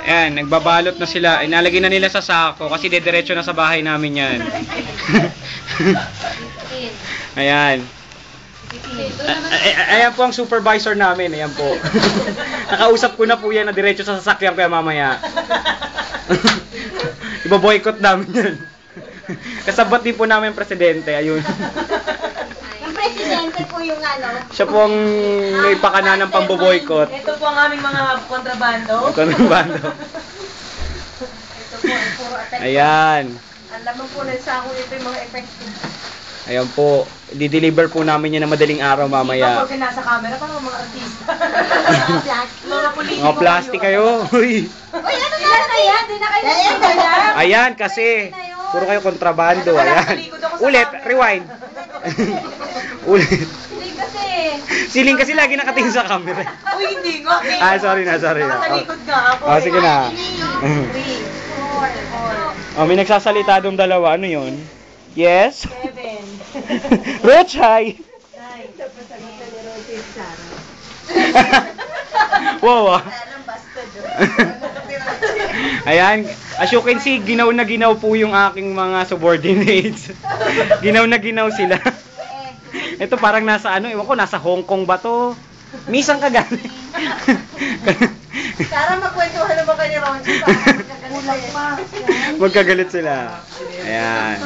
Ayan, nagbabalot na sila. Inalagay na nila sa sako kasi dediretso na sa bahay namin yan. Ayan. Ayan po ang supervisor namin. Ayan po. Nakausap ko na po yan na diretso sa sasakyan kaya mamaya. Ibo-boycott namin yan. Kasabot din po namin presidente. Ayun. Ang presidente po yung ano. Siya po ang may pakana ng pamboboycott. Ito po ang aming mga kontrabando. Kontrabando. Ito po ang puro attack. Ayan. Ang laman po ng sako ito yung mga effective. Ayan po. Di-deliver po namin yan na madaling araw mamaya. Hindi pa nasa camera, parang mga artista. Mga politiko. Mga plastic kayo. Uy. Uy, ano na yan? Di na kayo nagsasayan. Ayan kasi. Puro kayo kontrabando. Ayan. Ulit. Rewind. Ulit. Hindi kasi. Siling kasi lagi nakatingin sa camera. Uy, hindi nga. Ah, sorry na. Nakatalikod nga ako. Oh, sige na. 3, 4, Oh, may nagsasalita doong dalawa. Ano yun? Yes? 7. Rich, hi! Wow, ah. Ayan, as you can see, ginaw na ginaw po yung aking mga subordinates. Ginaw na ginaw sila. Ito parang nasa ano, ewan ko, nasa Hong Kong ba to? Misang ka galing. Sarah, magkwentuhan naman kayo, Ronji. Magkagalit sila. Ayan.